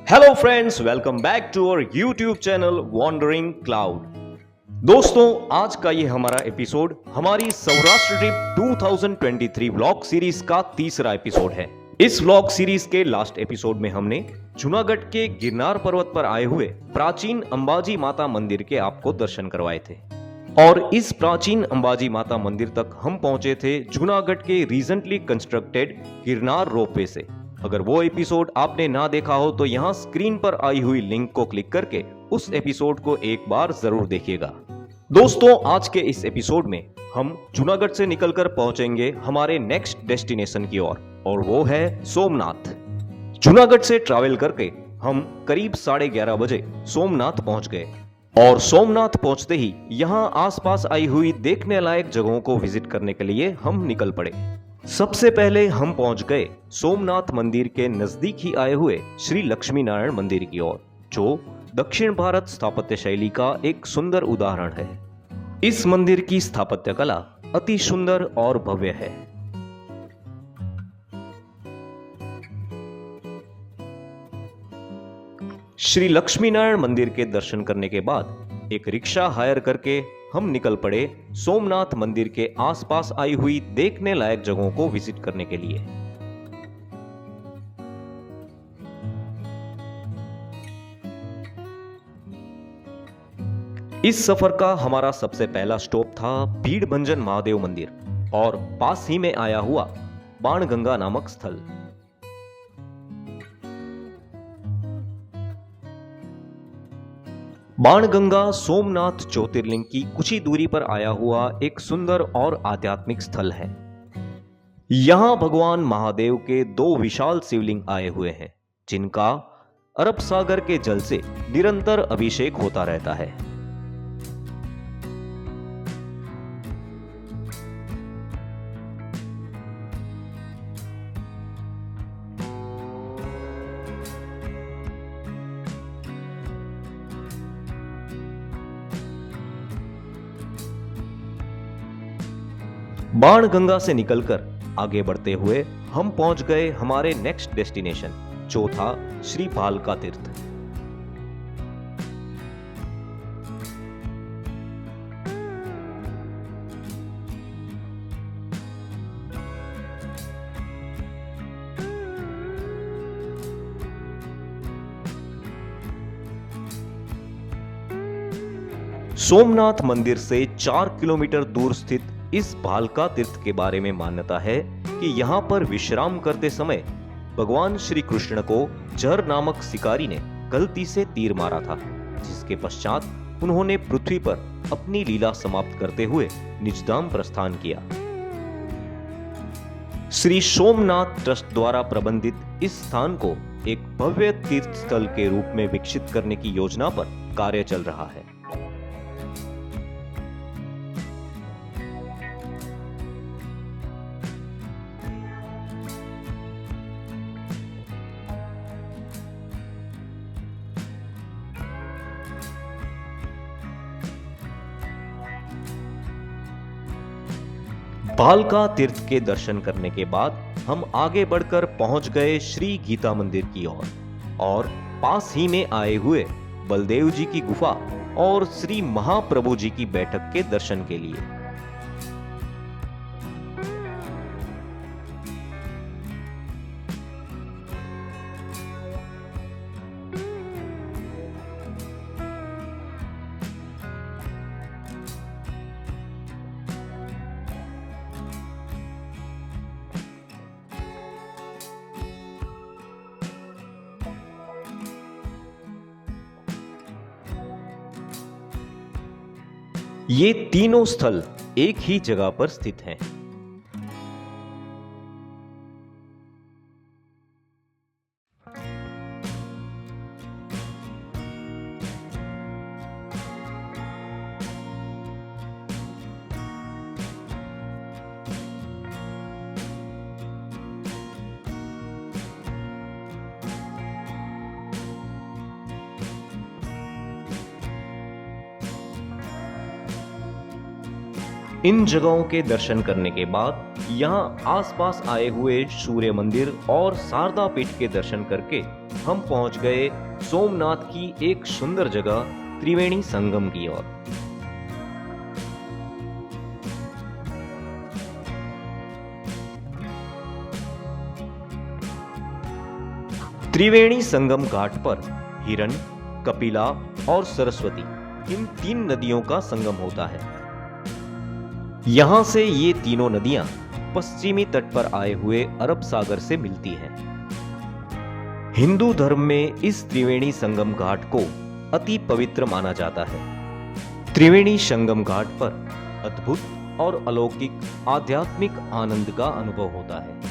Hello friends, welcome back to our YouTube channel wandering cloud. दोस्तों, आज का ये हमारा एपिसोड हमारी सौराष्ट्र ट्रिप 2023 व्लॉग सीरीज का तीसरा एपिसोड है। इस व्लॉग सीरीज के लास्ट एपिसोड में हमने जूनागढ़ के गिरनार पर्वत पर आए हुए प्राचीन अंबाजी माता मंदिर के आपको दर्शन करवाए थे और इस प्राचीन अंबाजी माता मंदिर तक हम पहुंचे थे जूनागढ़ के रिसेंटली कंस्ट्रक्टेड गिरनार रोपवे से। अगर वो एपिसोड आपने ना देखा हो तो यहाँ स्क्रीन पर आई हुई लिंक को क्लिक करके उस एपिसोड को एक बार जरूर देखिएगा। दोस्तों, आज के इस एपिसोड में हम जूनागढ़ से निकलकर पहुंचेंगे हमारे नेक्स्ट डेस्टिनेशन की ओर और वो है सोमनाथ। जूनागढ़ से ट्रैवल करके हम करीब 11:30 बजे सोमनाथ पहुंच गए और सोमनाथ पहुंचते ही यहाँ आसपास आई हुई देखने लायक जगहों को विजिट करने के लिए हम निकल पड़े। सबसे पहले हम पहुंच गए सोमनाथ मंदिर के नजदीक ही आए हुए श्री लक्ष्मी नारायण मंदिर की ओर, जो दक्षिण भारत स्थापत्य शैली का एक सुंदर उदाहरण है। इस मंदिर की स्थापत्य कला अति सुंदर और भव्य है। श्री लक्ष्मी नारायण मंदिर के दर्शन करने के बाद एक रिक्शा हायर करके हम निकल पड़े सोमनाथ मंदिर के आसपास आई हुई देखने लायक जगहों को विजिट करने के लिए। इस सफर का हमारा सबसे पहला स्टॉप था भीड़भंजन महादेव मंदिर और पास ही में आया हुआ बाणगंगा नामक स्थल। बाणगंगा सोमनाथ ज्योतिर्लिंग की कुछ ही दूरी पर आया हुआ एक सुंदर और आध्यात्मिक स्थल है। यहां भगवान महादेव के 2 विशाल शिवलिंग आए हुए हैं, जिनका अरब सागर के जल से निरंतर अभिषेक होता रहता है। बाणगंगा से निकलकर आगे बढ़ते हुए हम पहुंच गए हमारे नेक्स्ट डेस्टिनेशन, जो था श्री भालका तीर्थ। सोमनाथ मंदिर से 4 किलोमीटर दूर स्थित इस भालका तीर्थ के बारे में मान्यता है कि यहाँ पर विश्राम करते समय भगवान श्री कृष्ण को जर नामक शिकारी ने गलती से तीर मारा था, जिसके पश्चात उन्होंने पृथ्वी पर अपनी लीला समाप्त करते हुए निजधाम प्रस्थान किया। श्री सोमनाथ ट्रस्ट द्वारा प्रबंधित इस स्थान को एक भव्य तीर्थ स्थल के रूप में विकसित करने की योजना पर कार्य चल रहा है। भालका तीर्थ के दर्शन करने के बाद हम आगे बढ़कर पहुंच गए श्री गीता मंदिर की ओर और पास ही में आए हुए बलदेव जी की गुफा और श्री महाप्रभु जी की बैठक के दर्शन के लिए। ये तीनों स्थल एक ही जगह पर स्थित हैं। इन जगहों के दर्शन करने के बाद यहाँ आसपास आए हुए सूर्य मंदिर और शारदा पीठ के दर्शन करके हम पहुंच गए सोमनाथ की एक सुंदर जगह त्रिवेणी संगम की ओर। त्रिवेणी संगम घाट पर हिरन, कपिला और सरस्वती इन 3 नदियों का संगम होता है। यहां से ये तीनों नदियां पश्चिमी तट पर आए हुए अरब सागर से मिलती हैं। हिंदू धर्म में इस त्रिवेणी संगम घाट को अति पवित्र माना जाता है। त्रिवेणी संगम घाट पर अद्भुत और अलौकिक आध्यात्मिक आनंद का अनुभव होता है।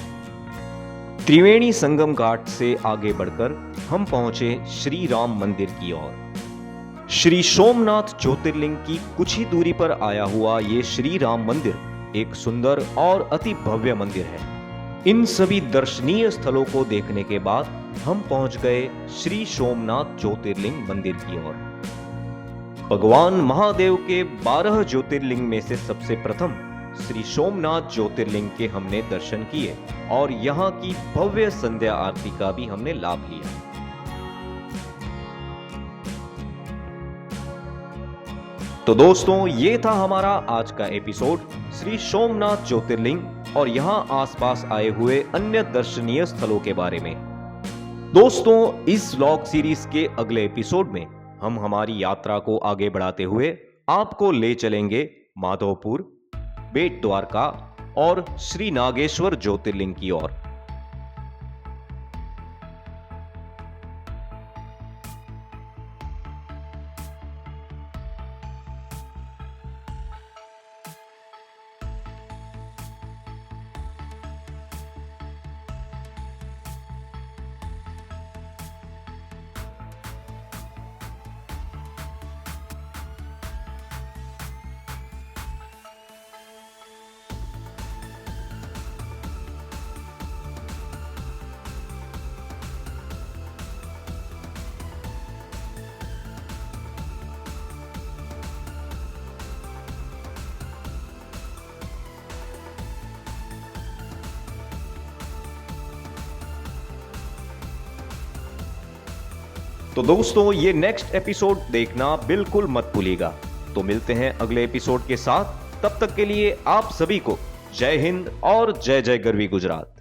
त्रिवेणी संगम घाट से आगे बढ़कर हम पहुंचे श्री राम मंदिर की ओर। श्री सोमनाथ ज्योतिर्लिंग की कुछ ही दूरी पर आया हुआ ये श्री राम मंदिर एक सुंदर और अति भव्य मंदिर है। इन सभी दर्शनीय स्थलों को देखने के बाद हम पहुंच गए श्री सोमनाथ ज्योतिर्लिंग मंदिर की ओर। भगवान महादेव के 12 ज्योतिर्लिंग में से सबसे प्रथम श्री सोमनाथ ज्योतिर्लिंग के हमने दर्शन किए और यहाँ की भव्य संध्या आरती का भी हमने लाभ लिया। तो दोस्तों, ये था हमारा आज का एपिसोड श्री सोमनाथ ज्योतिर्लिंग और यहाँ आसपास आए हुए अन्य दर्शनीय स्थलों के बारे में। दोस्तों, इस व्लॉग सीरीज के अगले एपिसोड में हम हमारी यात्रा को आगे बढ़ाते हुए आपको ले चलेंगे माधवपुर, बेट द्वारका और श्री नागेश्वर ज्योतिर्लिंग की ओर। तो दोस्तों, ये नेक्स्ट एपिसोड देखना बिल्कुल मत भूलिएगा। तो मिलते हैं अगले एपिसोड के साथ। तब तक के लिए आप सभी को जय हिंद और जय जय गरवी गुजरात।